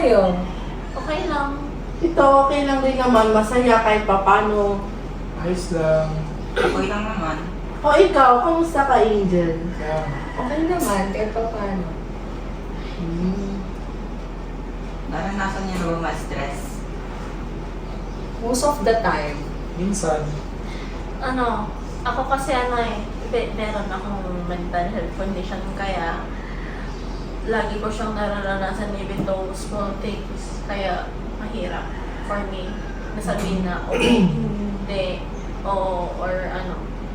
kayo? Okay lang. Ito, okay lang din naman. Masaya kahit papano. Ayos lang. Okay lang naman. O ikaw, kamusta ka, Angel? Yeah. Okay naman, kahit pa paano. Naranasan niyo na ba ma-stress? Most of the time. Minsan. Ako kasi meron akong mental health condition kaya lagi ko siyang nararanasan even though small things. Kaya mahirap for me nasabihin na okay, hindi, oo, or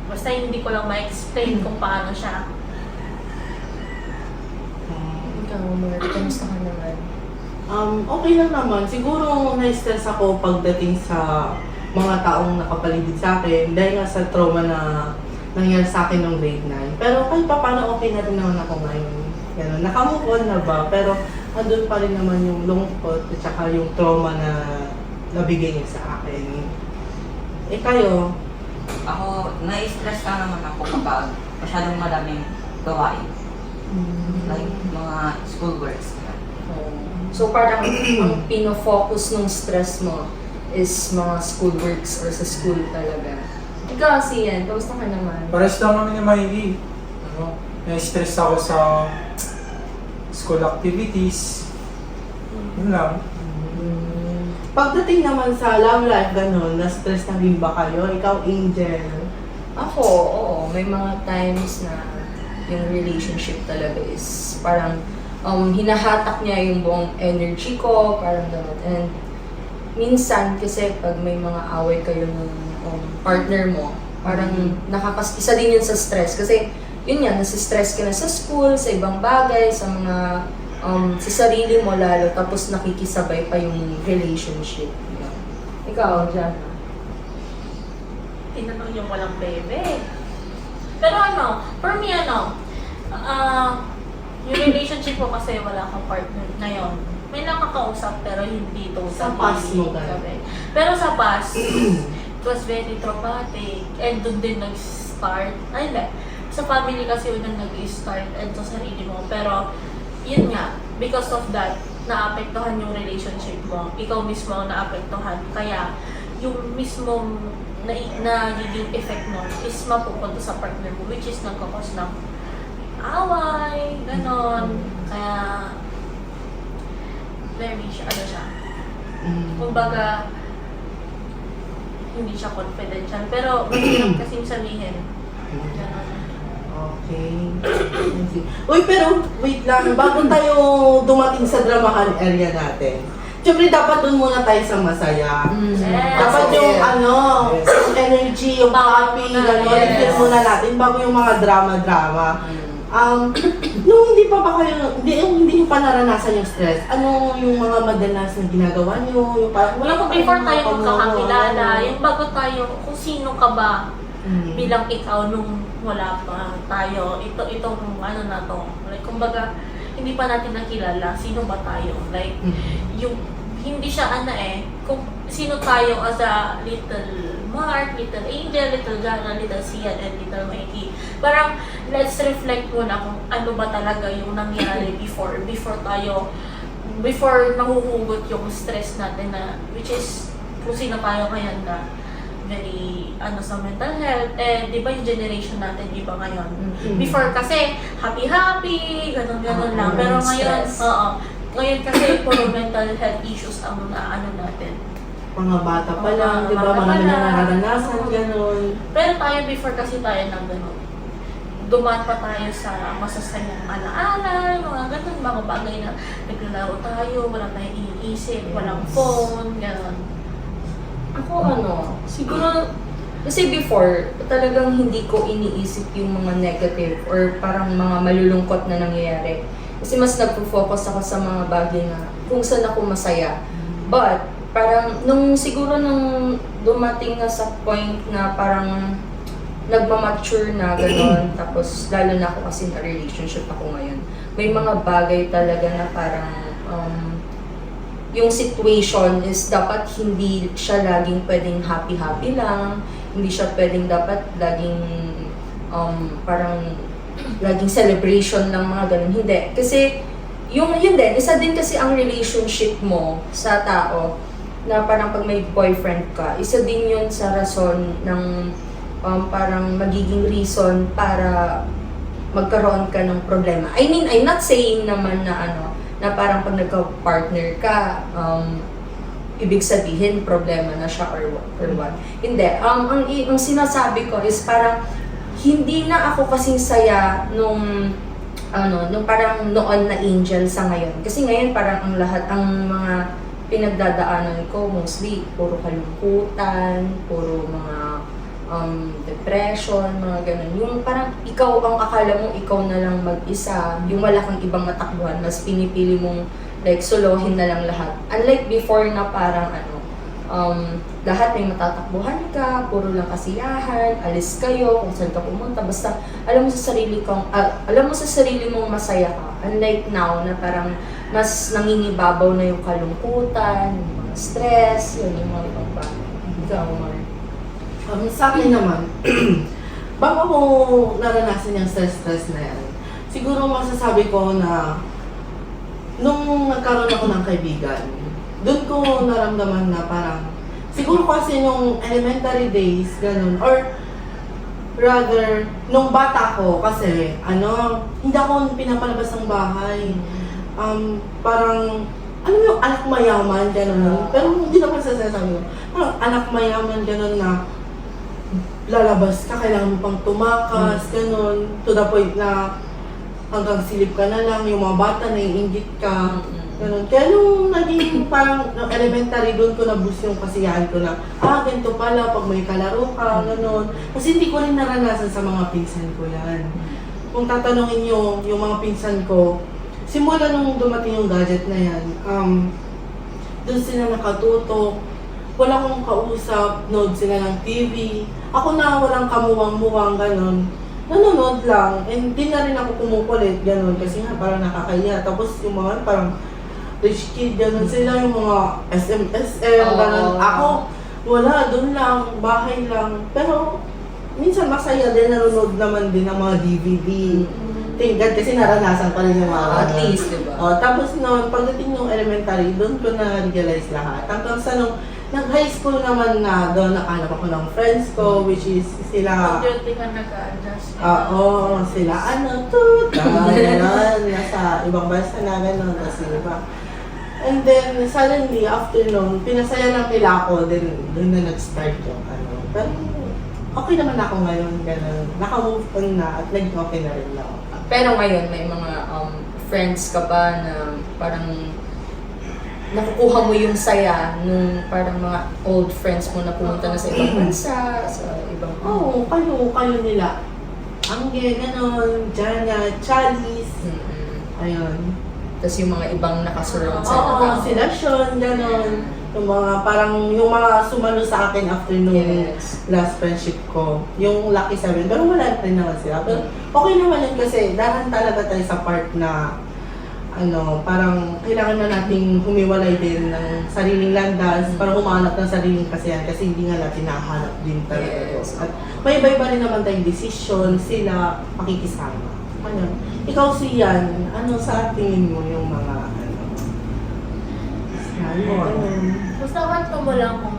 basta hindi ko lang ma-explain kung paano siya. Ikaw, Mark, kamusta ka naman? Okay lang naman. Siguro na-stress ako pagdating sa mga taong nakapaligid sa akin dahil nga sa trauma na nangyari sa akin noong grade 9. Pero kahit pa paano okay na rin naman ako ngayon. Ganun. Nakamove on na ba? Pero andun pa rin naman yung lungkot at saka yung trauma na nabigay niya sa akin. Eh kayo? Ako, na-stress lang naman ako kapag masyadong madaming gawain. Like mga schoolworks. So parang ang pinofocus ng stress mo is mga schoolworks or sa school talaga. Ikaw, Sian, kamusta ka naman? Pares lang naman ni Miley. Na-stress ako sa school activities. Yun lang. Pagdating naman sa love life, gano'n, na-stress na rin ba kayo? Ikaw, Angel? Ako, oo. May mga times na yung relationship talaga is parang hinahatak niya yung buong energy ko, parang gano'n. And minsan, kasi pag may mga away kayo ng partner mo, parang isa din yun sa stress. Kasi yun yan, nasa-stress ka na sa school, sa ibang bagay, sa mga sa sarili mo lalo, tapos nakikisabay pa yung relationship. Yan. Ikaw, Jana? Tinanong yung walang bebe. Pero for me yung relationship ko kasi wala akong partner ngayon. May nakakausap pero hindi totally. Sa past mo ba? Pero sa past, it was very traumatic. And doon din nag-start. Sa family kasi yun nag-start and sa sarili mo. Pero yun nga, because of that, naapektuhan yung relationship mo. Ikaw mismo ang naapektuhan. Kaya yung mismong nagiging effect mo is mapupunta sa partner mo, which is nagkakos ng away, ganon. Kaya, very siya. Kumbaga, hindi siya confidential. Pero, mahirap kasing sabihin. Ganon. Okay. Uy, pero wait lang. Bago tayo dumating sa dramahan area natin, siyempre dapat dun muna tayo sa masaya. Yes. Dapat yung yung energy, yung happy, gano'n, i-feel muna natin bago yung mga drama-drama. Nung hindi nyo pa naranasan yung stress, ano yung mga madalas na ginagawa nyo? Yung parang, Before tayo magkakakilala, yung bago tayo, kung sino ka ba bilang ikaw nung wala pa tayo, itong na to. Like, kumbaga, hindi pa natin nakilala, sino ba tayo? Like, yung, hindi siya kung sino tayo as a little Mark, little Angel, little Jana, little Sian, and little Mikey. Parang, let's reflect muna kung ano ba talaga yung nangyari before nahuhugot yung stress natin na, which is, kung sino tayo ngayon na very, sa mental health. Di ba yung generation natin, di ba ngayon? Before kasi, happy-happy, ganun-ganun lang. Pero ngayon, ngayon kasi, puro mental health issues ang natin. Mga bata pa lang, di ba? Marami na naranasan, gano'n. Pero tayo, before kasi tayo ng gano'n, dumaan pa tayo sa masasayang alaala, mga ganun, mga bagay na naglalaro tayo, wala tayong iniisip, walang phone, gano'n. Ako siguro, kasi before, talagang hindi ko iniisip yung mga negative or parang mga malulungkot na nangyayari. Kasi mas nagpo-focus ako sa mga bagay na kung saan ako masaya. But, parang siguro nung dumating na sa point na parang nagmamature na gano'n, tapos lalo na ako kasi na relationship ako ngayon, may mga bagay talaga na parang yung situation is dapat hindi siya laging pwedeng happy-happy lang, hindi siya pwedeng dapat laging parang laging celebration lang mga ganun. Hindi. Kasi yun din, isa din kasi ang relationship mo sa tao na parang pag may boyfriend ka, isa din yun sa rason ng parang magiging reason para magkaroon ka ng problema. I mean, I'm not saying naman na na parang pag nagka-partner ka, ibig sabihin problema na siya or what. Hindi. Ang sinasabi ko is parang hindi na ako kasing saya nung parang noon na Angel sa ngayon. Kasi ngayon parang ang mga pinagdadaanan ko mostly puro kalungkutan, puro mga depression, mga ganun. Yung parang ikaw ang akala mo ikaw na lang mag-isa, yung wala kang ibang matakbuhan, mas pinipili mong like solohin na lang lahat. Unlike before na parang lahat may matatakbuhan ka, puro lang kasiyahan, alis kayo, kung saan ka pumunta, basta alam mo sa sarili mong masaya ka. Unlike now na parang mas nangingibabaw na yung kalungkutan, yung mga stress, yun yung mga ibang bagay. Ikaw, Mar. Sa akin naman, bago ko naranasan yung stress na yan, siguro masasabi ko na nung nagkaroon ako ng kaibigan, doon ko naramdaman na parang, siguro kasi nung elementary days, ganun, or rather, nung bata ko, kasi, hindi ako pinapalabas ng bahay. Parang, alam mo yung anak mayaman, gano'n. Pero hindi naman sa sinasabi ko. Parang anak mayaman, gano'n na lalabas ka, kailangan mo pang tumakas, gano'n. To the point na hanggang silip ka na lang, yung mga bata naiinggit ka, gano'n. Kaya nung naging parang elementary, doon ko na-boost yung kasiyahan ko na, ganito pala, pag may kalaro ka, gano'n. Kasi hindi ko rin naranasan sa mga pinsan ko yan. Kung tatanungin nyo, yung mga pinsan ko, simula nung dumating yung gadget na yan, doon sila nakatutok, wala akong kausap, nood sila ng TV. Ako na walang kamuwang-muwang, gano'n. Nanonood lang, and di na rin ako kumukulit, gano'n, kasi nga parang nakakahiya. Tapos yung mga parang rich kid, gano'n sila, yung mga SM, gano'n. Ako, wala, doon lang, bahay lang. Pero minsan masaya din, nanonood naman din ng mga DVD. Thank God, kasi naranasan pa rin yung mga At least, diba? Tapos noon, pagdating ng elementary, doon ko na-realize lahat. Hanggang sa nung nag-high school naman na, doon nakanap ako ng friends ko, which is sila... Pag-duty ka nag-a-adjust. Oo, sila gano'n, nasa ibang bansa na gano'n, kasi iba. And then, suddenly, after noon, pinasaya lang nila ako, then doon na nag-start yung Pero, okay naman ako ngayon, gano'n. Naka-move on na, at naging okay na rin ako. Pero ngayon, may mga friends ka ba na parang nakukuha mo yung saya nung parang mga old friends mo na pumunta na sa ibang bansa, sa ibang... Oo, kayo nila. Angge, gano'n, Jana, Chalice, ayun. Tapos yung mga ibang nakasurround sa Oo, sila Sean, gano'n. Yung mga parang, yung mga sumalo sa akin after nung Yes. last friendship ko. Yung Lucky 7, pero wala rin naman sila. Pero okay naman yun kasi dahan talaga tayo sa part na parang kailangan na nating humiwalay din ng sariling landas para humanap ng sariling kasiyahan kasi hindi nga natin nahanap din talaga. Yes. At may iba-iba rin naman tayong decision, sila makikisama. Ikaw si Yan, sa tingin mo yung mga Basta kwento mo lang kung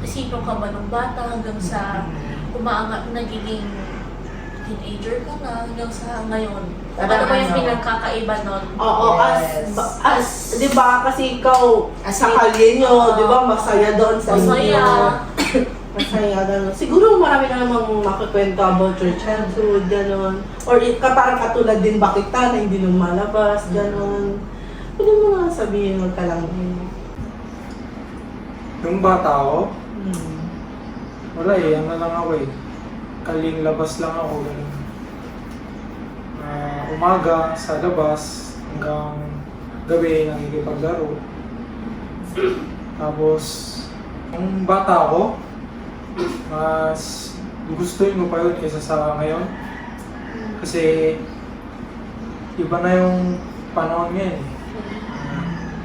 sino ka ba nung bata hanggang sa umaangat, nagiging teenager ka na hanggang sa ngayon. Ano ba yung pinagkakaiba nun? Oo, Yes. as, di ba, kasi ikaw, As sa in- kalye nyo, di ba, masaya doon sa Masaya. inyo. Masaya, gano'n. Siguro marami ka namang makikwento about your childhood, gano'n. Or parang katulad din ba kita na hindi lumalabas, gano'n. Pwede mo nga sabihin, huwag ka lang. Nung bata ako, wala lang ako kaling labas lang ako, ganun. Umaga sa labas, hanggang gabi nakikipaglaro. Tapos, nung bata ako, mas gustuin ko pa yun kaysa sa ngayon. Kasi, iba na yung panahon ngayon.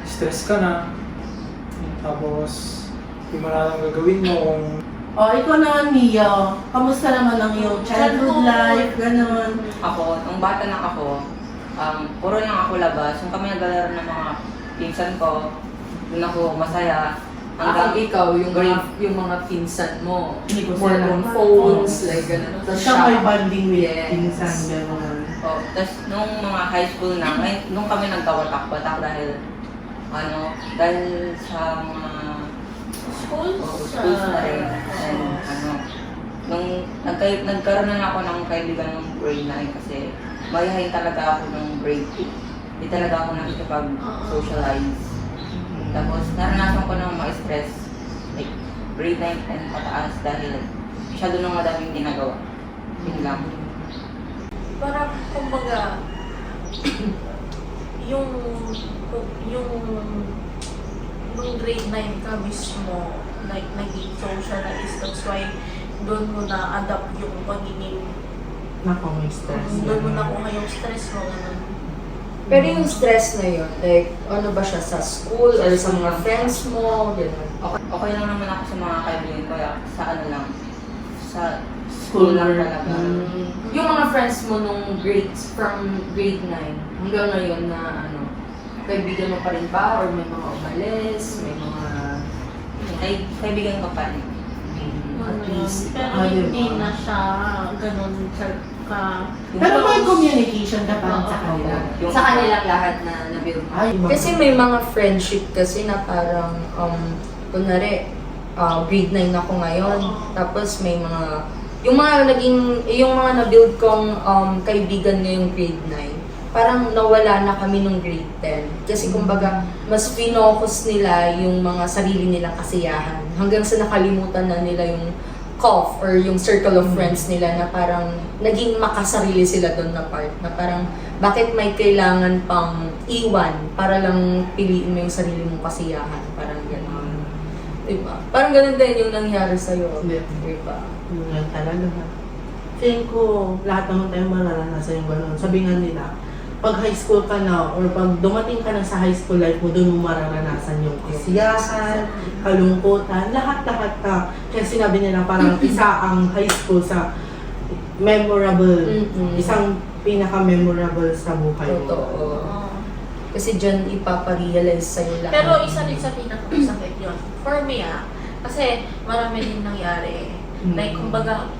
Stress ka na. Tapos, hindi mo na lang gagawin mo kung Ikaw naman, Mia. Kamusta naman ang iyong childhood life, gano'n? Ako, nung bata lang ako, puro lang ako labas. Yung kami naglalaro ng mga pinsan ko, doon ako masaya. Hanggang ikaw, yung mga pinsan mo, more on phones, like gano'n. Tapos Siya may bonding with Yes. pinsan, gano'n. Oh, tapos nung mga high school na, nung kami nagkawatak-watak dahil sa mga Schools? schools na rin. And nung nagkaroon na ako ng kaibigan ng grade 9 kasi mayayain talaga ako ng grade 2. Hindi talaga ako nakikipag-socialize. Tapos naranasan ko ng ma-stress like grade 9 and pataas dahil masyado nang madaming ginagawa. Yun lang. Parang, kumbaga, yung nung grade 9 ka mismo, like, naging socialize, that's why doon mo na-adapt yung pagiging, Nako, may stress. doon mo nakuha yung stress mo, ganun. Pero yung stress na yun, like, ano ba siya, sa school or sa mga friends mo, gano'n? Okay lang naman ako sa mga kaibigan ko, sa sa School lang work. talaga. Yung mga friends mo nung from grade 9 hanggang ngayon na kaibigan mo pa rin ba? Or may mga umalis, may mga... Kaibigan ko pa rin. At least, Pero hindi na siya ganun ka... Pero may communication ka pa rin sa kanila. sa kanilang lahat na na-build mo. Ay, iba. Kasi may mga friendship kasi na parang, kunwari, grade 9 ako ngayon, tapos may mga, yung mga na-build kong kaibigan ngayong grade 9, parang nawala na kami nung grade 10. Kasi kumbaga, mas pinocus nila yung mga sarili nilang kasiyahan. Hanggang sa nakalimutan na nila yung COF or yung circle of friends nila na parang naging makasarili sila doon na part. Na parang, bakit may kailangan pang iwan para lang piliin mo yung sarili mong kasiyahan. Parang gano'n. Diba? Parang gano'n din yung nangyari sa'yo. Yeah. Diba? Yan talaga. Feeling ko, lahat naman tayo mararanasan yung gano'n. Sabi nga nila, pag high school ka na or pag dumating ka na sa high school life mo, doon mo mararanasan yung kasiyahan, kalungkutan, lahat-lahat ka. Kaya sinabi nila parang isa ang high school sa memorable, isang pinaka-memorable sa buhay mo. Totoo. Oo. Kasi dyan ipaparealize sa'yo lahat. Pero isa rin sa pinakamasakit yun. For me kasi marami din nangyari. Like, kumbaga,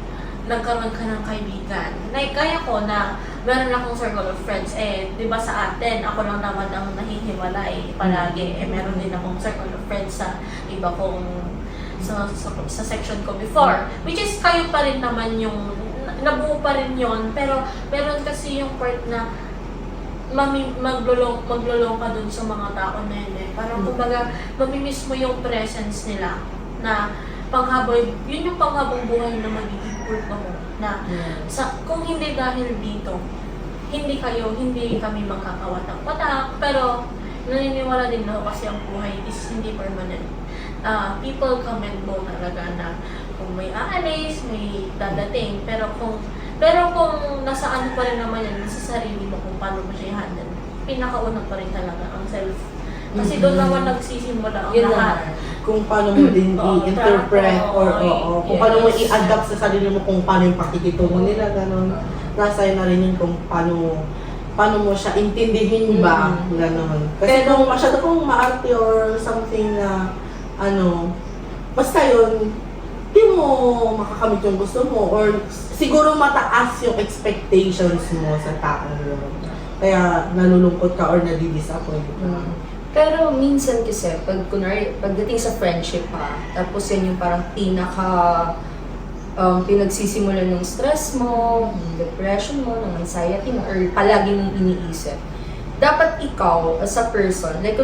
nagkaroon ka ng kaibigan. Like, kaya ko na meron akong circle of friends. Di ba sa atin, ako lang naman ang nahihiwalay palagi. Meron din akong circle of friends sa iba kong sa section ko before. Which is, kayo pa rin naman yung, nabuo pa rin yun. Pero, meron kasi yung part na maglulong ka dun sa mga tao na yun eh. Parang kumbaga, mamimiss mo yung presence nila na yun yung panghabang buhay na magiging kulto mo. Na kung hindi dahil dito, hindi kami magkakawatak-watak. Pero naniniwala din ako kasi ang buhay is hindi permanent. People come and go talaga na kung may aalis, may dadating. Pero kung nasa ano pa rin naman yan, nasa sarili mo kung paano mo siya i-handle, pinakauna pa rin talaga ang self. Kasi doon naman nagsisimula ang Yun lahat. naman. Kung paano mo din i-interpret or kung paano mo Yes. i-adapt sa sarili mo kung paano yung pakikitungo nila, gano'n. Nasa na rin yun kung paano mo siya intindihin ba, gano'n. Kasi kung masyado kong maarte or something na, basta yun, di mo makakamit yung gusto mo or siguro mataas yung expectations mo sa taong yun. Kaya nalulungkot ka or nadidisappoint ka. Pero minsan kasi, pagdating sa friendship tapos yan yung parang pinagsisimulan ng stress mo, ng depression mo, ng anxiety mo, or palagi mong iniisip. Dapat ikaw, as a person, like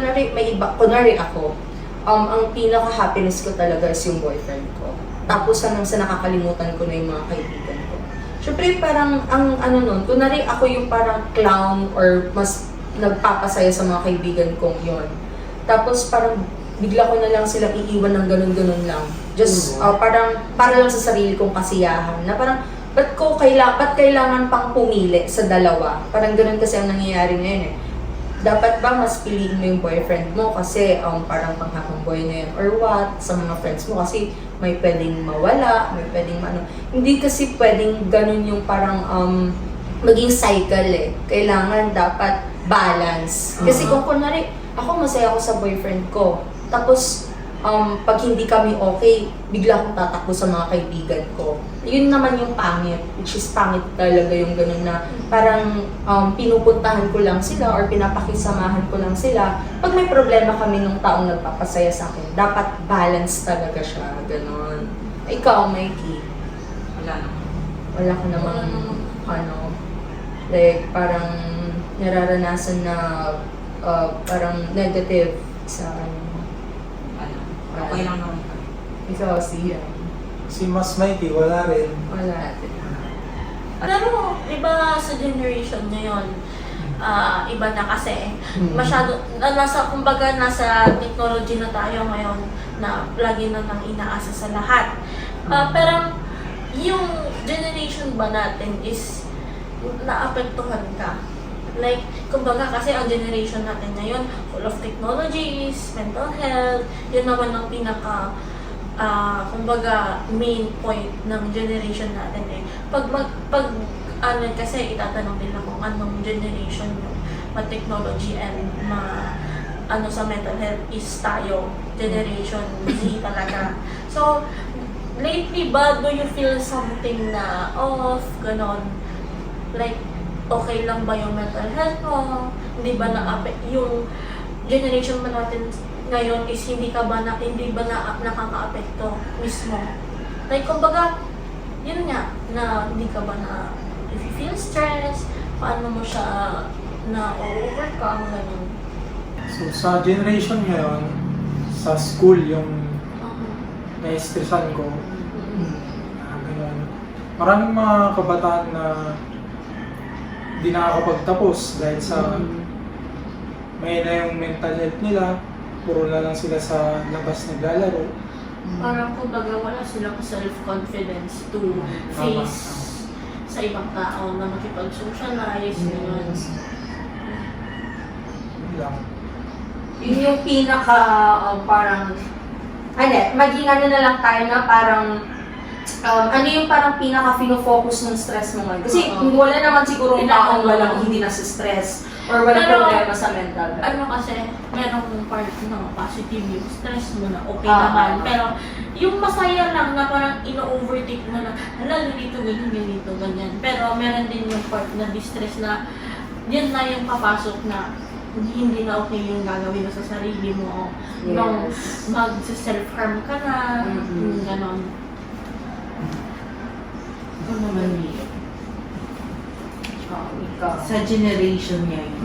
kunwari ako, ang pinaka-happiness ko talaga is yung boyfriend ko. Tapos hanggang sa nakakalimutan ko na yung mga kaibigan ko. Siyempre parang, kunwari ako yung parang clown or mas nagpapasaya sa mga kaibigan kong yon. Tapos parang bigla ko na lang silang iiwan ng ganun-ganun lang. Just para lang sa sarili kong kasiyahan. Na parang, ba't kailangan pang pumili sa dalawa? Parang ganun kasi ang nangyayari ngayon eh. Dapat ba mas piliin mo yung boyfriend mo kasi parang panghabang boy na yun or what sa mga friends mo kasi may pwedeng mawala, may pwedeng Hindi kasi pwedeng ganun yung parang maging cycle eh. Kailangan dapat balance. Kasi kung kunwari, ako masaya ako sa boyfriend ko. Tapos, pag hindi kami okay, bigla akong tatakbo sa mga kaibigan ko. Yun naman yung pangit, which is pangit talaga yung ganun na parang pinupuntahan ko lang sila or pinapakisamahan ko lang sila. Pag may problema kami nung taong nagpapasaya sa akin, dapat balance talaga siya, ganun. Ikaw, Mikey, Wala na. wala ka namang like parang nararanasan na parang negative sa Okay lang naman. ikaw siya. Si Mas Mikey, wala rin. Wala din. Pero iba sa generation ngayon, iba na kasi masyado, kumbaga nasa technology na tayo ngayon na lagi na nang inaasa sa lahat. Pero yung generation ba natin is naapektuhan ka? Like, kumbaga kasi ang generation natin ngayon, full of technologies, mental health, yun naman ang pinaka kumbaga main point ng generation natin eh. Kasi itatanong nila kung anong generation yung ma-technology and sa mental health is tayo, generation Z talaga. So, lately ba, do you feel something na off, ganon? Like, okay lang ba yung mental health mo? Hindi ba yung generation ba natin ngayon is hindi ba nakaka-apekto mismo? Like, kumbaga, yun nga, na hindi ka ba na, if you feel stress, paano mo siya na-overcome, ganun? So sa generation ngayon, sa school yung na-stressan ko, ganyan. Maraming mga kabataan na di nakakapagtapos dahil sa may na yung mental health nila, puro na lang sila sa labas naglalaro. Parang kumbaga wala silang self-confidence to Tama. face sa ibang tao na makipag-socialize, ganun. Yun lang. Yun yung pinaka parang maging na lang tayo na parang ano yung parang pinaka-fino-focus ng stress mo ngayon? Kasi wala naman siguro yung taong walang hindi nasa-stress or walang Pero, problema sa mental health. Ano kasi, merong part ng positive yung stress mo na okay Ah, naman. ah. Pero yung masaya lang na parang ino-overtake mo na, ganito, ganyan. Pero meron din yung part na distress na yun na yung papasok na hindi na okay yung gagawin mo sa sarili mo. Yes. Nung mag-self-harm ka na, yung ganon. Ito naman Ikaw. sa generation ngayon,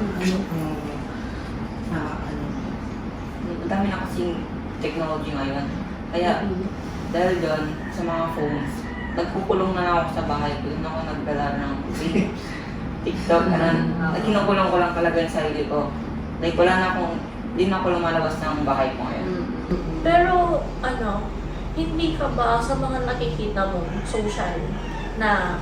Madami na kasing technology ngayon. Kaya, dahil doon, sa mga phones, nagkukulong na lang ako sa bahay ko. Doon ako nagdala ng TikTok, kinukulong ko lang talaga yung sarili ko. Like, di na ako lumalabas ng bahay ko ngayon. Pero, hindi ka ba sa mga nakikita mo social na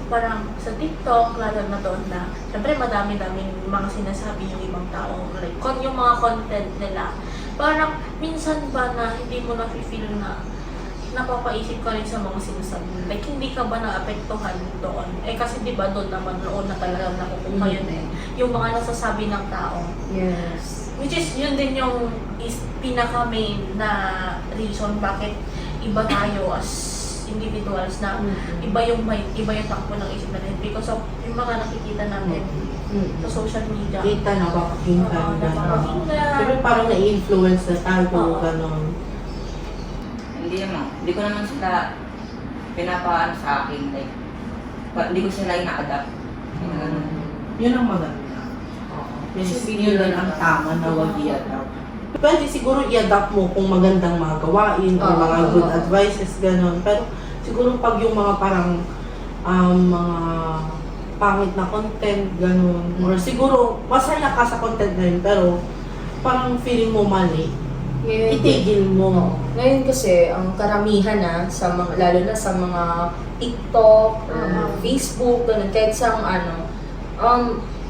parang sa TikTok, lalo na doon na, syempre madami-daming mga sinasabi yung ibang tao, like, yung mga content nila, parang minsan ba na hindi mo na-feel na napapaisip ka rin sa mga sinasabi, like, hindi ka ba na-apektuhan doon? Kasi di ba doon naman noon na talagang nakukuha yun yung mga nasasabi ng tao. Yes. Which is, yun din yung pinaka-main na reason bakit iba tayo as individuals na iba yung takbo ng isip natin because of yung mga nakikita natin sa social media. kita na Oo, pakinggan, napapakinggan. pero parang na-influence na tayo, Oo. ganon. Hindi ko naman sila pinapaano sa akin. Like, hindi ko sila ina-adapt. Yun ang maganda. Yun din ang tama na wag i-adapt. Pwede siguro i-adapt mo kung magandang mga gawain o mga good advices, ganon. Pero siguro pag yung mga parang mga pangit na content, ganon. Or siguro masaya ka sa content na yun, pero parang feeling mo mali, itigil mo. Ngayon kasi, ang karamihan sa mga, lalo na sa mga TikTok, or Facebook, ganun, kahit sa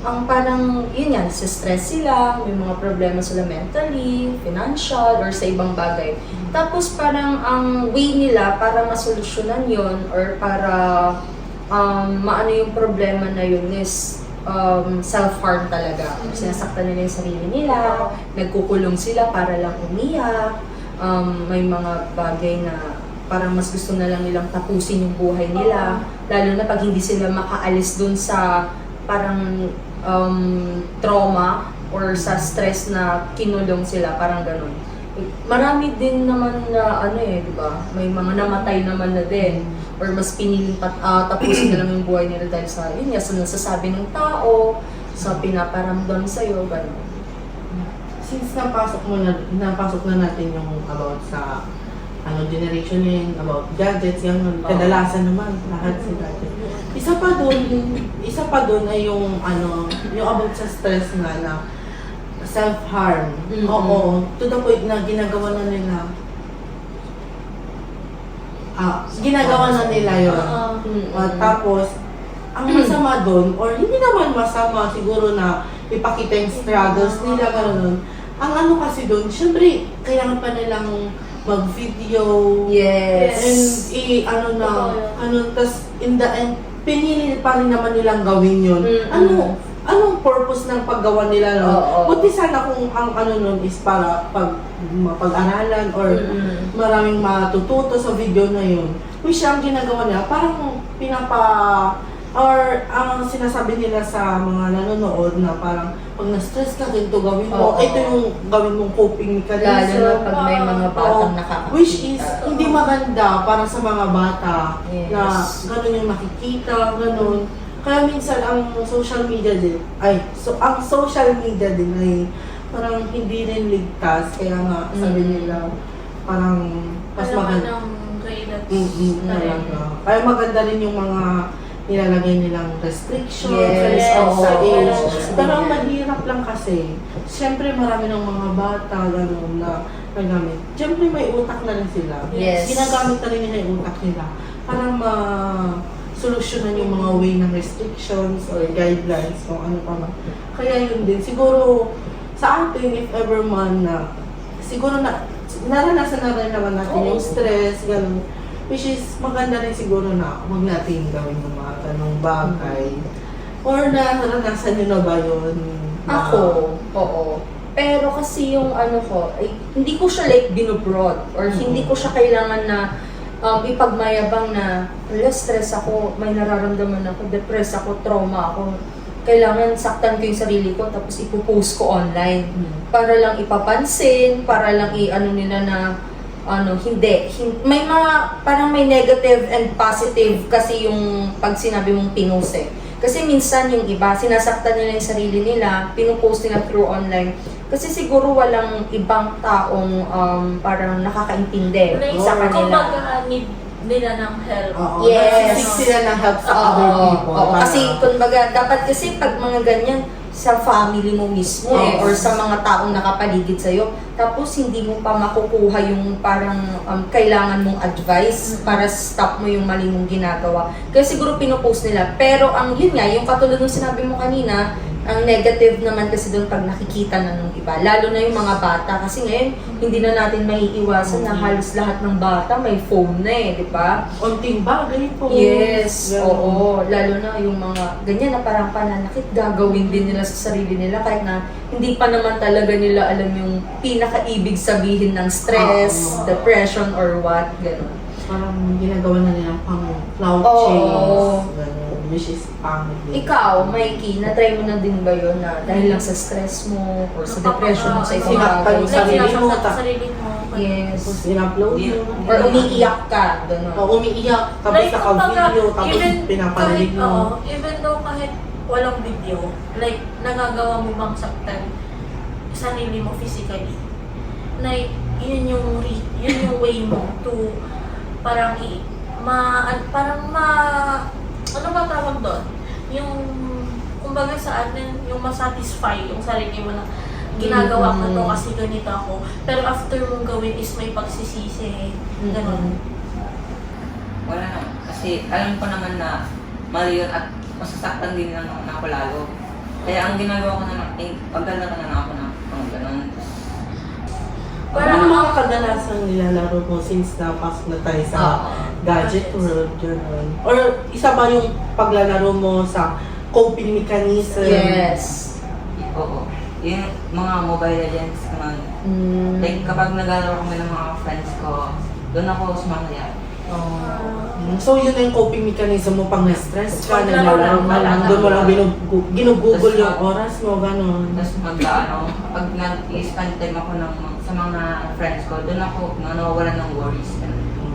ang parang, yun yan, stress sila, may mga problema sila mentally, financial, or sa ibang bagay. Tapos parang ang way nila para masolusyonan yon or para maano yung problema na yun is self-harm talaga. Sinasaktan nila yung sarili nila, nagkukulong sila para lang umiyak, may mga bagay na parang mas gusto na lang nilang tapusin yung buhay nila, lalo na pag hindi sila makaalis dun sa parang trauma or sa stress na kinulong sila, parang ganun. Marami din naman na di ba? May mga namatay naman na din or mas piniling tapusin na lang yung buhay nila dahil sa yun nga, sa nasasabi ng tao, sa pinaparamdam sa'yo, ganun. Since napasok na natin yung about sa generation yun, about gadgets, yan, kadalasan naman, lahat sa gadget. Isa pa doon ay yung about sa stress na self-harm. Oo, to the point na ginagawa na nila yun. Tapos, ang masama doon, or hindi naman masama siguro na ipakita yung struggles nila, gano'n. Ang kasi doon, syempre, kailangan pa nilang mag-video. Yes. And tas in the end, pinili pa rin naman nilang gawin yun. Anong purpose ng paggawa nila nun? Buti sana kung ang nun is para mapag-aralan or maraming matututo sa video na yun. Which ang ginagawa nila, parang ang sinasabi nila sa mga nanonood na parang pag na-stress ka, ganito gawin mo. Ito yung gawin mong coping mechanism. Lalo na pag may mga batang nakakakita. Which is hindi maganda para sa mga bata na gano'n yung nakikita, gano'n. Kaya minsan ang social media din ay parang hindi rin ligtas, kaya nga sabi nila parang mas maganda. Kaya maganda rin yung mga nilalagay nilang restrictions sa age. Pero ang mahirap lang kasi, siyempre marami ng mga bata gano'n na nagamit. Siyempre may utak na rin sila. Yes. Ginagamit na rin nila yung utak nila para solusyonan yung mga way ng restrictions or guidelines o ano pa man. Kaya yun din. Siguro sa atin, if ever man na, siguro naranasan na rin naman natin yung stress, gano'n. Which is maganda rin siguro na huwag natin gawin yung mga ganong bagay. Or naranasan nyo na ba yun? Ako, oo. Pero kasi yung hindi ko siya like binubrod or hindi ko siya kailangan na ipagmayabang na stress ako, may nararamdaman ako, depressed ako, trauma ako. Kailangan saktan ko yung sarili ko tapos ipopost ko online. Para lang ipapansin, para lang nila na hindi. May mga, parang may negative and positive kasi yung pag sinabi mong pinost Kasi minsan yung iba, sinasaktan nila yung sarili nila, pinupost nila through online. Kasi siguro walang ibang taong parang nakakaintindi sa kanila. Kumbaga, need nila ng help. Yes. Nagsisik sila ng help sa other people. Kasi kumbaga, dapat kasi pag mga ganyan, sa family mo mismo or sa mga taong nakapaligid sa'yo. Tapos hindi mo pa makukuha yung parang kailangan mong advice para stop mo yung mali mong ginagawa. Kaya siguro pinopost nila. Pero yun nga, yung katulad ng sinabi mo kanina, ang negative naman kasi doon pag nakikita na ng iba. Lalo na yung mga bata. Kasi ngayon, hindi na natin maiiwasan na halos lahat ng bata may phone na di ba? Unting bagay po. Yes, oo. Lalo na yung mga ganyan na parang pananakit, gagawin din nila sa sarili nila kahit na hindi pa naman talaga nila alam yung pinaka-ibig sabihin ng stress, depression, or what, gano'n. Parang ginagawa na nilang pang cloud chase, which is pangit. Ikaw, Mikey, na-try mo na din ba yun na dahil lang sa stress mo or sa depression mo sa isang bagay? Sarili mo. Yes. Tapos in-upload mo. Or umiiyak ka, gano'n. O umiiyak, tapos naka-video, tapos pinapanood mo. Even though kahit walang video, like, nagagawa mo bang saktan sarili mo physically? Like, yun yung way mo to parang ano ba tawag doon? Yung, kumbaga sa atin, yung masatisfy yung sarili mo na ginagawa ko to kasi ganito ako. Pero after mong gawin is may pagsisisi. Ganon. Wala na. Kasi alam ko naman na mali yun at masasaktan din lang ako lalo. Kaya ang ginagawa ko na pagdala ka na ako na ganun. Ano mga kadalasang nilalaro mo since napasok na tayo sa gadget world, gano'n? Or isa ba yung paglalaro mo sa coping mechanism? Yes. Oo. Yung mga Mobile Legends naman. Like kapag naglalaro kami ng mga friends ko, doon ako sumasaya. So yun na yung coping mechanism mo pag na-stress ka, Paglaro naglalaro lang, ka lang, wala doon mo lang. lang ginugugol Tas- yung oras mo, gano'n. Tapos pag nag-spend time ako sa mga friends ko, doon ako nawawalan ng worries.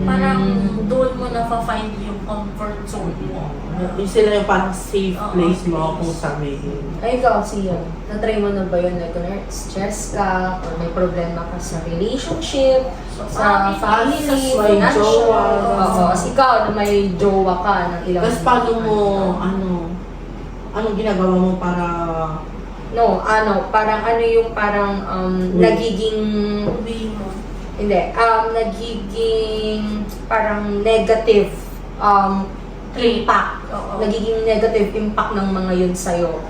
Parang doon mo na-find yung comfort zone mo. Yung sila yung parang safe Oo, place mo place. kung sabihin. Ay, ikaw, siya. Na-try mo na ba yun? Like, kunwari, stress ka, or may problema ka sa relationship, sa family, sa may financial. jowa. Oo. As ikaw, na may jowa ka ng ilang... Tapos paano mo, anong ginagawa mo para No, parang ano yung parang nagiging... Sabihin mo. Hindi, nagiging parang negative impact. Oo. Nagiging negative impact ng mga yun sa'yo.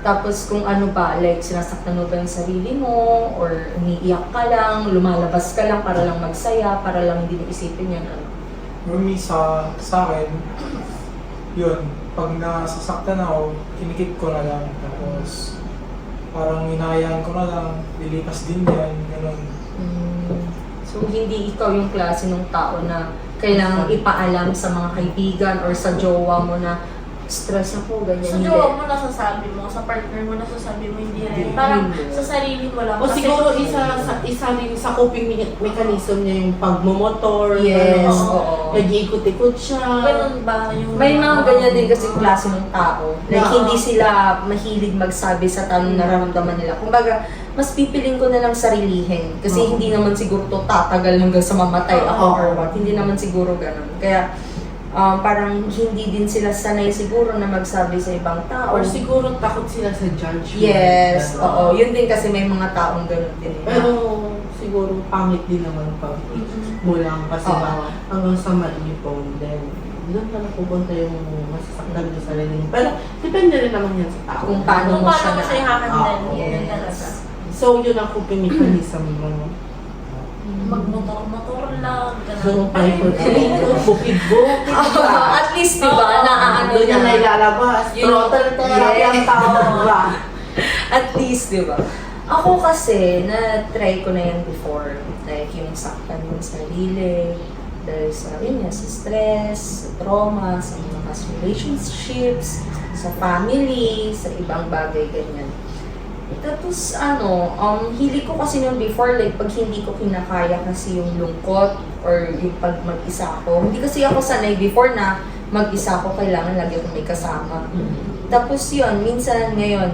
Tapos kung ano ba, like sinasaktan mo ba yung sarili mo, or umiiyak ka lang, lumalabas ka lang para lang magsaya, para lang hindi mo isipin yan. Ano. Normally sa akin, yun, pag nasasaktan ako, kinikip ko na lang. Tapos parang hinahayaan ko na lang, lilipas din yan, gano'n. So hindi ikaw yung klase ng tao na kailangang ipaalam sa mga kaibigan or sa jowa mo na stress ako, ganyan. Sa Hindi. jowa mo nasasabi mo, sa partner mo nasasabi mo, hindi rin. Hindi. Parang sa sarili mo lang. o Kasi- siguro isa rin sa coping mechanism niya yung pagmumotor, Yes, gano'n. oo. Nag-iikot-ikot siya. Ganun ba yung... May mga ganyan din kasi klase ng tao. Like, Oo. hindi sila mahilig magsabi sa tanong nararamdaman nila. Kumbaga, mas pipiling ko na lang sarilihin. Kasi Oo. hindi naman siguro to tatagal hanggang sa mamatay ako Oo. or what. Hindi naman siguro ganun. Kaya, parang hindi din sila sanay siguro na magsabi sa ibang tao. Or siguro takot sila sa judgment. Yes, Gano'n. oo. Yun din kasi may mga taong ganun din. Pero siguro pangit din naman pag mo lang kasi Oo. ba hanggang sa maipon. Then, doon na napupunta yung masasaktan mo sa sarili mo. Pero depende rin naman yan sa tao. Kung paano Kung mo paano mo siya na- i-handle. Oo. Yun talaga. So, yun ang coping mechanism mo. Magmotor-motor lang. Ganun pa yung bukid-bukid. At least, di ba, Oo. naaano Doon yan na. na ilalabas. Yun. Throttle therapy ang Yes. tawag ba? At least, di ba? Ako kasi, na-try ko na yan before. Like, yung saktan yung sarili, dahil sa, yun nga, sa stress, sa trauma, sa mga past relationships, sa family, sa ibang bagay, ganyan. Tapos, hili ko kasi nung before, like, pag hindi ko kinakaya kasi yung lungkot, or yung pag mag-isa ako. Hindi kasi ako sanay before na mag-isa ako, kailangan lagi ako may kasama. Tapos yun, minsan ngayon,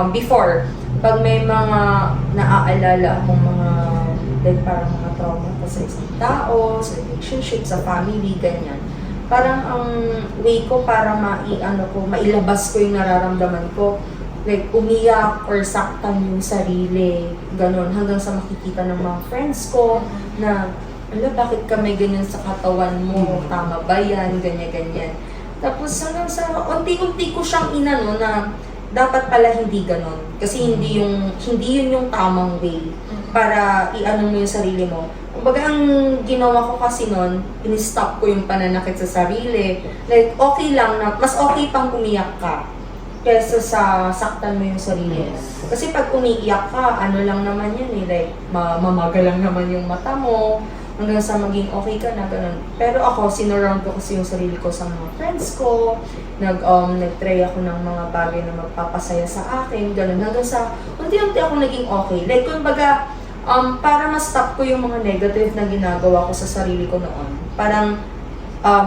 before, pag may mga naaalala akong mga, like parang mga trauma pa sa isang tao, sa relationship, sa family, ganyan. Parang ang way ko para mailabas ko yung nararamdaman ko. Like, umiyak or saktan yung sarili, ganon, hanggang sa makikita ng mga friends ko na, bakit ka may ganyan sa katawan mo? Tama ba yan? Ganyan-ganyan. Tapos hanggang sa unti-unti ko siyang inano na dapat pala hindi ganon. Kasi hindi yun yung tamang way para i-ano mo yung sarili mo. Kumbaga, ang ginawa ko kasi noon, in-stop ko yung pananakit sa sarili. Like, okay lang na, mas okay pang umiyak ka kesa sa saktan mo yung sarili mo. Kasi pag umiiyak ka, ano lang naman yun like, mamaga lang naman yung mata mo, hanggang sa maging okay ka na, ganun. Pero ako, sinurround ko kasi yung sarili ko sa mga friends ko, nag-try ako ng mga bagay na magpapasaya sa akin, ganun. Hanggang sa, unti-unti ako naging okay. Like, kumbaga, para ma-stop ko yung mga negative na ginagawa ko sa sarili ko noon. Parang,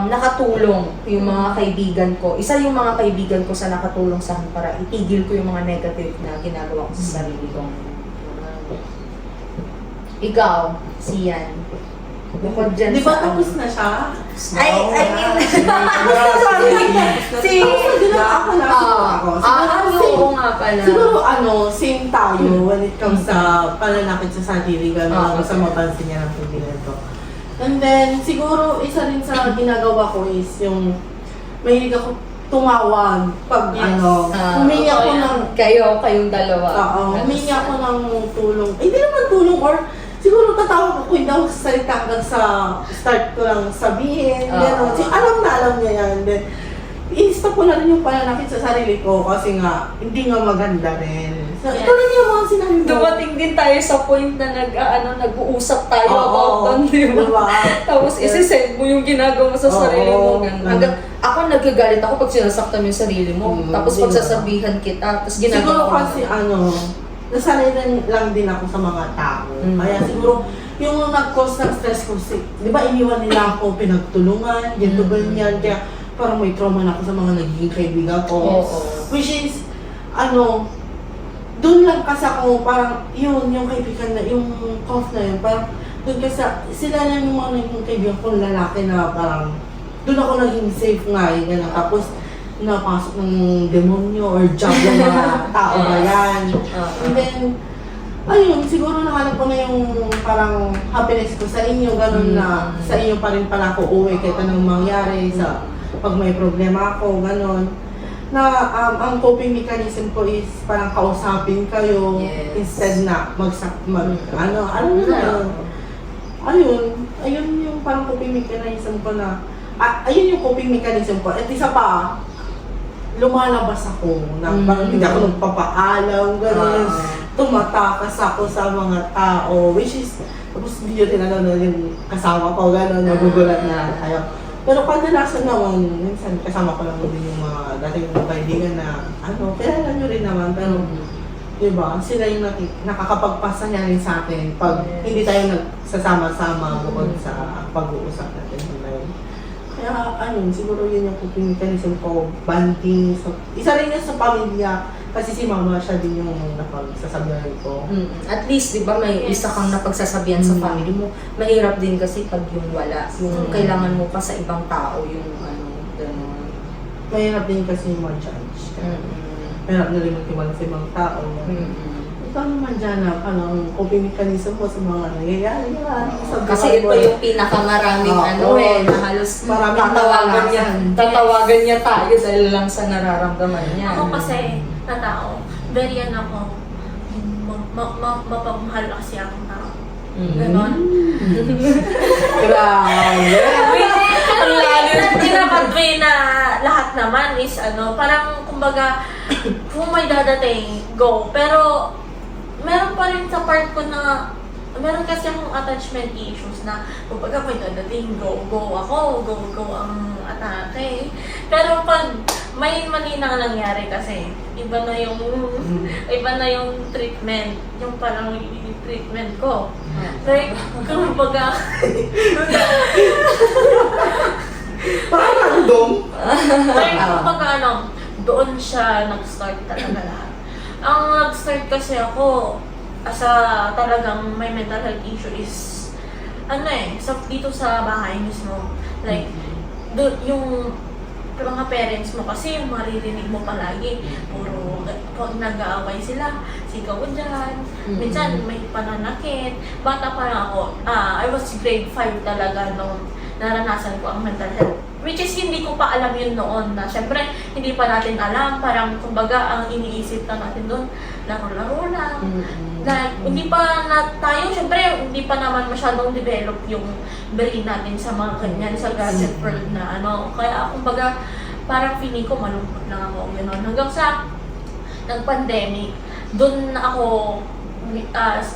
nakatulong yung mga kaibigan ko. Isa yung mga kaibigan ko sa nakatulong sa akin para itigil ko yung mga negative na ginagawa ko sa sarili ko. Ikaw, Sian. Bukod dyan Di ba sa... tapos na siya? Ay, sorry. Si... Ako lang. Oo nga pala. Siguro same tayo when it comes sa pananakit sa sarili, gano'n, sa mapansin niya ng kaibigan ko. And then, siguro, isa rin sa ginagawa ko is yung mahilig ako tumawag pag Yes. humingi ako ng, Kayong dalawa. humingi ako ng tulong. Hindi naman tulong or siguro tatawa ko hindi ako sasalita hanggang sa start ko lang sabihin, gano'n. Oo. Alam niya yan. Then, i-stop ko na rin yung pananakit sa sarili ko kasi nga, hindi nga maganda rin. So, Yes. ito rin yung mga sinabi mo. Dumating din tayo sa point na nag-uusap tayo about doon, di ba? Diba? Tapos isi-send mo yung ginagawa mo sa sarili mo. Oo. Ganun. Hanggang, ako nagagalit ako pag sinasaktan mo yung sarili mo. Tapos Diba? pagsasabihan kita, tapos Siguro ginagawa ko kasi nasanay lang din ako sa mga tao. Kaya siguro, yung nag-cause ng stress ko, di ba iniwan nila ako, pinagtulungan, ganito ganyan, kaya parang may trauma na ako sa mga nagiging kaibigan ko. Oo. Which is, doon lang kasi ako, parang yun, yung kaibigan na, yung cause na yun, parang doon kasi, sila na yung mga naging kaibigan ko, lalaki na parang, doon ako naging safe nga, ganun. Tapos, napasok ng demonyo or job ng mga tao na yan. And then, ayun, siguro nahanap ko na yung parang happiness ko sa inyo, ganun na sa inyo pa rin pala ako uwi kahit anong mangyari sa pag may problema ako, ganun. Na ang coping mechanism ko is parang kausapin kayo Yes. instead na alam mo na yun. Ayun yung parang coping mechanism ko na, ayun yung coping mechanism ko. At isa pa, lumalabas ako na parang hindi ako nagpapaalam, gano'n. Tumatakas ako sa mga tao, which is, tapos hindi yun tinanong yung kasama ko, gano'n, nagugulat na tayo. Pero kadalasan naman, minsan kasama ko lang din yung mga dating mga kaibigan na, kilala nyo rin naman, pero, diba, sila yung nakakapagpasa niya rin sa akin pag hindi tayo nagsasama-sama bukod sa pag-uusap natin ngayon. Kaya, siguro yun yung coping mechanism ko, banding. So, isa rin yun sa pamilya, kasi si mama siya din yung napagsasabihan ko. At least, di ba, may isa kang napagsasabihan sa family mo. Mahirap din kasi pag yung wala. Yung kailangan mo pa sa ibang tao, yung gano'n. Mahirap din kasi yung ma-judge. Mahirap na rin magtiwala sa ibang tao. Ikaw naman dyan na, coping mechanism mo sa mga nangyayari. Kasi ito yung pinakamaraming na halos Maraming tatawagan niya tayo dahil lang sa nararamdaman niya. Ako kasi, na tao, very ako, mapagmahal kasi akong tao. Ganon. Grabe! Pero pinaka-dway na lahat naman is parang kumbaga, kung may dadating, go. Pero, meron pa rin sa part ko na, meron kasi akong attachment issues na, kumbaga may dadating, go ako, go ang atake. Pero pag may mali na nangyari kasi, iba na yung treatment, yung parang treatment ko. Like, kumbaga, Parang random. like, kumbaga doon siya nag-start talaga lahat. Ang nag-start kasi ako, talagang may mental health issue is, dito sa bahay mismo. Like, yung mga parents mo kasi yung maririnig mo palagi, puro pag nag-aaway sila, sigaw dyan, minsan may pananakit. Bata pa lang ako, I was grade 5 talaga nung naranasan ko ang mental health. Which is hindi ko pa alam yun noon na syempre hindi pa natin alam, parang kumbaga ang iniisip na natin doon, laro-laro lang. Like, hindi pa tayo, syempre hindi pa naman masyadong develop yung brain natin sa mga ganyan, sa gadget world na kaya kumbaga parang feeling ko malungkot lang ako gano'n. Hanggang sa nag-pandemic, doon na ako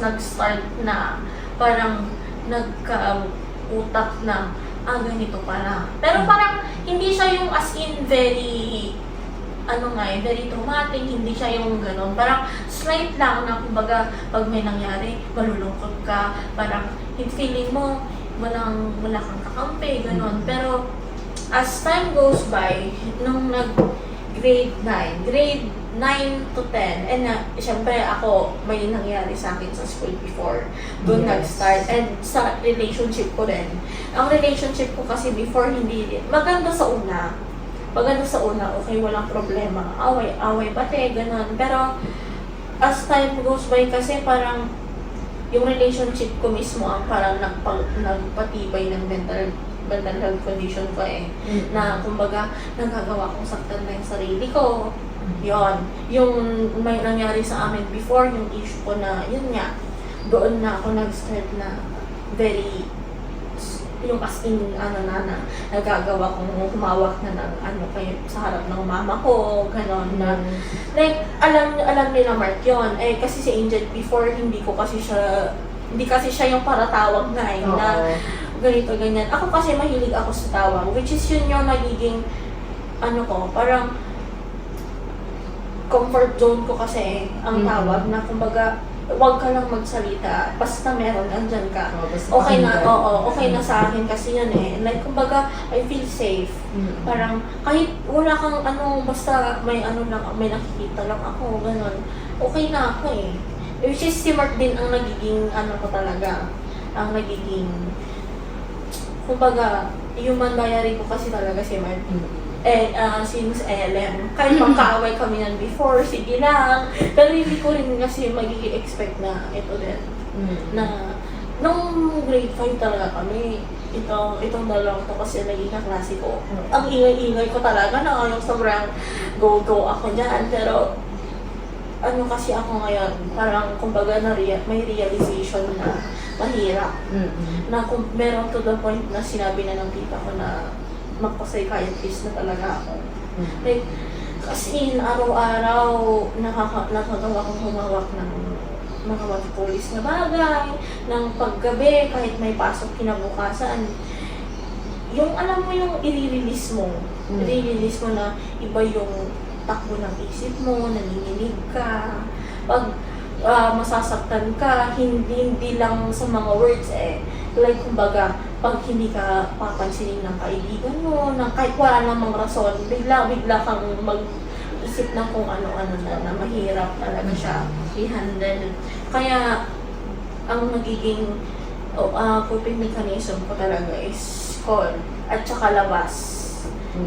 nag-start na parang nagka-utak na ganito pala. Pero parang hindi siya yung as in very very traumatic, hindi siya yung gano'n. Parang slight lang na kumbaga pag may nangyari, malulungkot ka, parang feeling mo wala kang kakampi, gano'n. Pero as time goes by, nung grade 9 to 10, and syempre ako, may nangyari sa akin sa school before. Doon nag-start. And sa relationship ko rin. Ang relationship ko kasi before, hindi maganda sa una. Okay, walang problema. Away pati, ganun. Pero, as time goes by kasi parang, yung relationship ko mismo ang parang nagpatibay ng mental health condition ko na kumbaga nagagawa kong saktan na yung sarili ko. Yon, yung may nangyari sa amin before, yung issue ko na yun nga, doon na ako nag-start na very yung as in nagagawa kong humawak na ng kayo sa harap ng mama ko, ganon na like alam nila Mark yun kasi si Angel before hindi kasi siya yung paratawag na na ganito ganyan. Ako kasi mahilig ako sa tawag, which is yun yung nagiging ko parang comfort zone ko kasi ang tawag na kumbaga wag ka lang magsalita, basta meron, andyan ka. Okay na, okay na sa akin kasi yan Like, kumbaga, I feel safe. Parang, kahit wala kang basta may may nakikita lang ako, gano'n. Okay na ako Which is si Mark din ang nagiging, ko talaga, ang nagiging, kumbaga, human diary ko kasi talaga si Mark. Since Ellen, kahit magkaaway kami yan before, sige lang. Pero hindi ko rin kasi mag-expect na ito din. Na, nung grade 5 talaga kami, itong dalawang to kasi naging kaklase ko. Ang ingay-ingay ko talaga na yung sobrang go-go ako dyan. Pero, kasi ako ngayon, parang kumbaga may realization na mahirap. Na kung meron to the point na sinabi na ng tita ko na magpa-psychiatrist na talaga ako. Like, kasi araw-araw nakagawa kong humawak ng mga matipulis na bagay, ng paggabi, kahit may pasok kinabukasan. Yung alam mo yung i-release mo. I-release mo na iba yung takbo ng isip mo, nanginginig ka. Pag masasaktan ka, hindi lang sa mga words like kumbaga, pag hindi ka papansinin ng kaibigan mo, kahit wala namang rason, bigla kang mag-isip ng kung ano-ano na mahirap talaga siya i-handle. Kaya, ang magiging coping mechanism ko talaga is call at saka labas.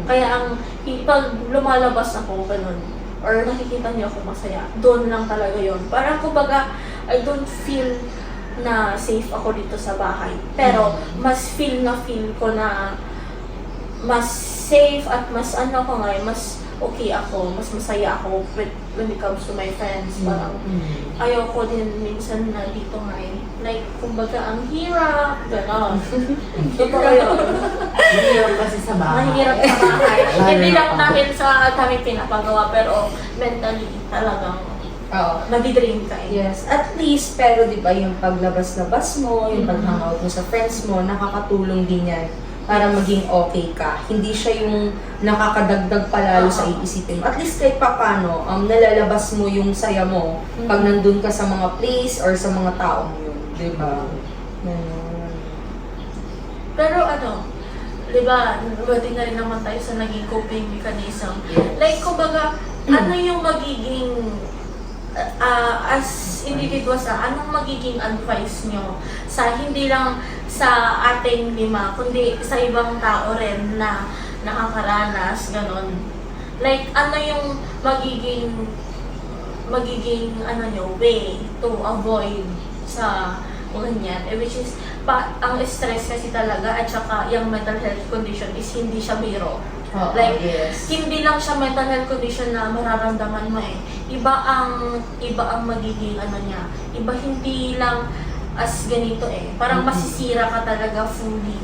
Kaya pag lumalabas ako ganun, or nakikita niyo ako masaya, doon lang talaga yon. Parang kumbaga, I don't feel na safe ako dito sa bahay. Pero, mas feel ko na mas safe at mas mas okay ako, mas masaya ako when it comes to my friends. Parang, ayoko din minsan na dito like, kumbaga, ang hirap, gano'n. Totoo yun. Mahirap kasi sa bahay. Mahirap sa bahay. Hindi lang dahil sa dami pinapagawa, pero mentally talagang nadi-drain ka Yes, at least, pero di ba yung paglabas-labas mo, yung pag-hangout mo sa friends mo, nakakatulong din yan para maging okay ka. Hindi siya yung nakakadagdag palalo sa iisipin mo. At least kahit papano, nalalabas mo yung saya mo pag nandun ka sa mga place or sa mga taong yun. Di ba? Pero di ba, nabati na rin naman tayo sa naging coping mechanism. Like, kumbaga, ano yung magiging as individuals anong magiging advice nyo sa hindi lang sa ating 5, kundi sa ibang tao rin na nakakaranas, ganon. Like, ano yung magiging way to avoid sa ganyan, which is ang stress kasi talaga at saka yung mental health condition is hindi siya biro. Like, hindi lang siya mental health condition na mararamdaman mo Iba ang magiging niya. Iba hindi lang as ganito Parang masisira ka talaga fully.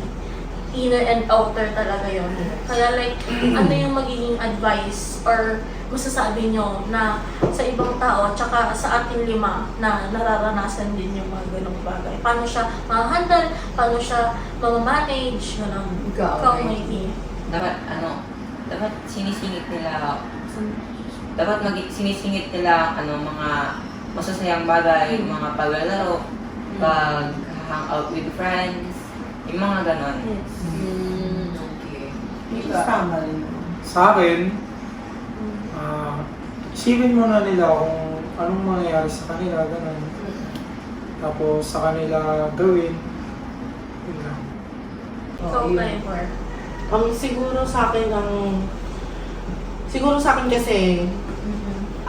Inner and outer talaga yon. Kaya like, ano yung magiging advice or masasabi nyo na sa ibang tao, tsaka sa ating 5 na nararanasan din yung mga ganong bagay. Paano siya ma-handle, paano siya ma-manage, gano'n. Ikaw, Mikey. Dapat sinisingit nila mga masasayang bagay, mga paglalaro, pag-hang out with friends, yung mga ganon. Okay. Tama rin. Sa akin, isipin muna nila kung anong mangyayari sa kanila, ganun. Tapos sa kanila gawin, yun lang. Ikaw, Piper. Siguro sa akin kasi,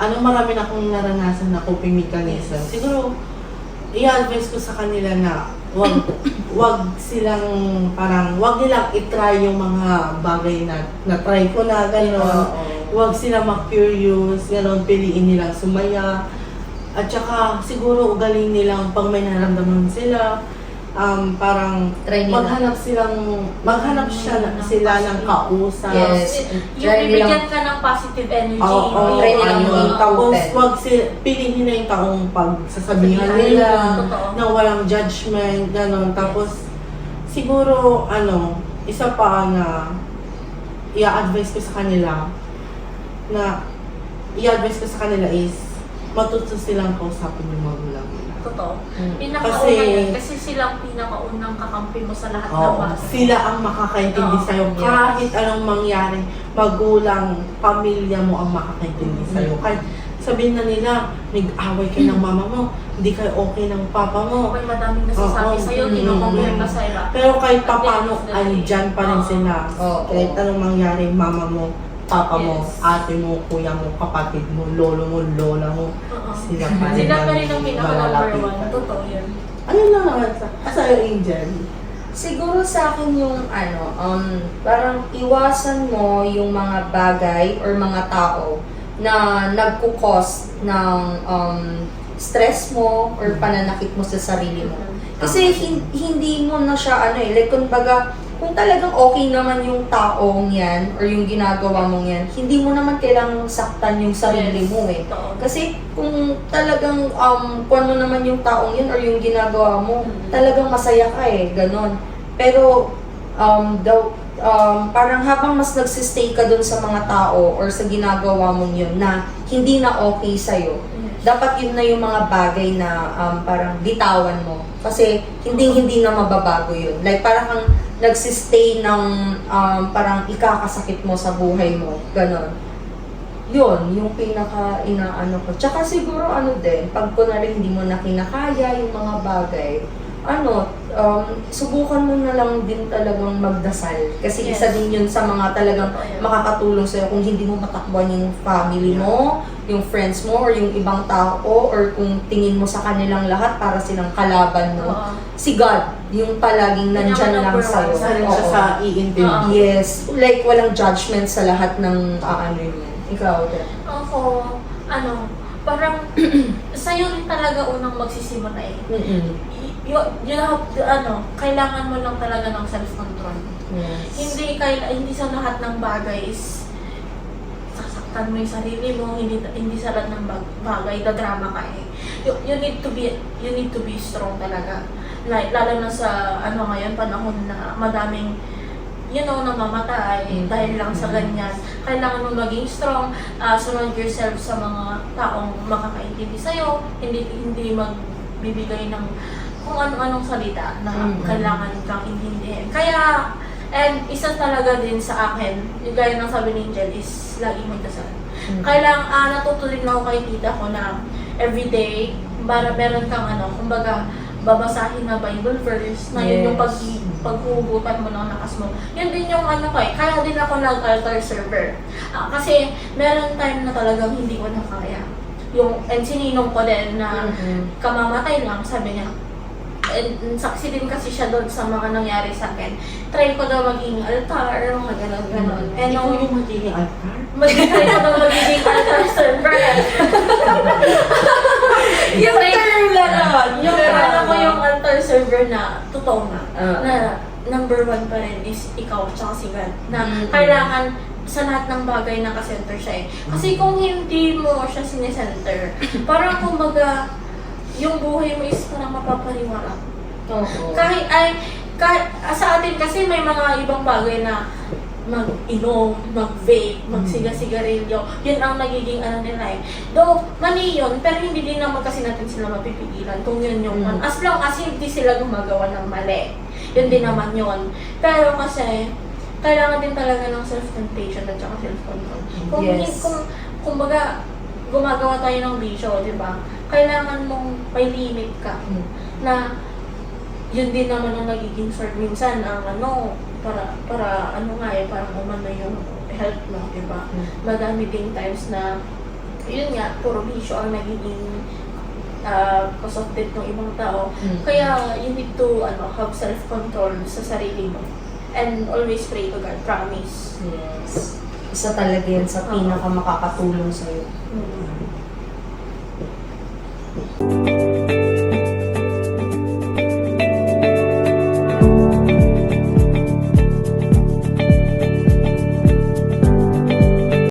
marami na akong naranasan na coping mechanism. Siguro, i-advise ko sa kanila na wag nilang i-try yung mga bagay na try ko na, gano'n. Wag sila ma-curious, gano'n, piliin nilang sumaya. At saka siguro ugaling nilang pag may nararamdaman sila, parang Try nila. maghanap sila ng kausap. Yes. Yung Try nilang- bibigyan ka ng positive energy. Oo, Try nilang maging tapos open. wag piliin nila yung taong pagsasabihan Sabihan nila, totoo. na walang judgment, gano'n. Tapos, siguro, isa pa na i-advise ko sa kanila is matuto silang kausapin yung magulang nila. Totoo. Mm. Pinakauna Kasi- yan. Kasi silang pinakaunang kakampi mo sa lahat ng Oo, bagay. sila ang makakaintindi Oo. sa'yo. Yes. Kahit anong mangyari, magulang, pamilya mo ang makakaintindi sa'yo. Kahit sabihin na nila, nag-away ka ng mama mo, hindi kayo okay ng papa mo. May madaming nasasabi Oo. sa'yo, kinocompare ka sa iba. Pero kahit At the end papano, of the day, andyan pa rin oo. sila. Oo. Kahit anong mangyari, mama mo, papa mo, Yes. ate mo, kuya mo, kapatid mo, lolo mo, lola mo, Oo. sila pa rin. Sila pa rin ang pinaka-number malalapitan. one. Totoo yun. Ano lang naman sa'yo, Angel? Siguro sa akin yung parang iwasan mo yung mga bagay or mga tao na nagkukos ng stress mo or pananakit mo sa sarili mo. Kasi hindi mo na siya like kumbaga, kung talagang okay naman yung taong yan or yung ginagawa mong yan, hindi mo naman kailangang saktan yung sarili mo eh. Totoo. Kasi kung talagang kung ano naman yung taong yun or yung ginagawa mo, talagang masaya ka eh, ganon. Pero parang habang mas nagsistay ka dun sa mga tao or sa ginagawa mong yun na hindi na okay sa'yo, dapat yun na yung mga bagay na parang bitawan mo. Kasi hindi na mababago yun. Like parang kang nagsistay ng parang ikakasakit mo sa buhay mo. Ganon. Yun, yung pinaka-inaano ko. Tsaka siguro din, pag kunwari hindi mo na kinakaya yung mga bagay, subukan mo na lang din talagang magdasal. Kasi Yes. isa din yun sa mga talagang Totoo yan. makakatulong sa'yo kung hindi mo matakbuhan yung family mo, yung friends mo, or yung ibang tao, or kung tingin mo sa kanilang lahat para silang kalaban mo. Oo. Si God, yung palaging Yun yung nandyan lang number one. sa'yo. Isa rin siya Oo. sa iintindi. Oo. Yes, like walang judgment sa lahat ng yun. Ikaw din. Ako, parang sa'yo rin talaga unang magsisimula eh. You have to, kailangan mo lang talaga ng self-control. Yes. Hindi sa lahat ng bagay is sasaktan mo yung sarili mo, hindi sa lahat ng bagay drama ka eh. You need to be strong talaga. Like, lalo na sa ngayon panahon na madaming namamatay dahil lang sa ganyan. Kailangan mo maging strong, surround yourself sa mga taong makakaintindi sa'yo, hindi magbibigay ng kung ano-anong salita na kailangan kang intindihin. Kaya, and isa talaga din sa akin, yung gaya ng sabi ni Angel, is lagi magdasal. Kailangan, natuto rin ako kay tita ko na everyday, meron kang kumbaga, babasahin na Bible verse, na yun yung paghuhugutan mo ng lakas mo. Yun din yung kaya din ako nag-altar server. Kasi meron time na talagang hindi ko na kaya. And sininong ko din na kamamatay lang, sabi niya. And saksi din kasi siya doon sa mga nangyari sa akin. Try ko daw maging altar, mga gano'n. And Ikaw yung magiging altar? mag-try ko daw magiging altar server. Yung term lang naman. Yung ko yung altar server na totoo nga, na number one pa rin is ikaw tsaka si God. Na kailangan sa lahat ng bagay nakasenter siya eh. Kasi kung hindi mo siya sinesenter, parang kumbaga, yung buhay mo is parang mapapariwara. Oo. Kahit sa atin kasi may mga ibang bagay na mag-inom, mag-vape, magsiga-sigarilyo. Yun ang nagiging nila eh. Though, mali yun, pero hindi din naman kasi natin sila mapipigilan kung yun yung as long as hindi sila gumagawa ng mali. Yun din naman yun. Pero kasi, kailangan din talaga ng self-temptation at saka self-control. Kung baga, gumagawa tayo ng bisyo, di ba? Kailangan mong may limit ka. Na, yun din naman ang nagiging sword minsan ang para parang umano yung health mo, di ba? Madami ding times na yun nga, puro bisyo ang nagiging cause of death ng ibang tao. Kaya you need to have self-control sa sarili mo. And always pray to God, promise. Yes. Isa talaga yan sa pinaka makakatulong sa'yo. Bye!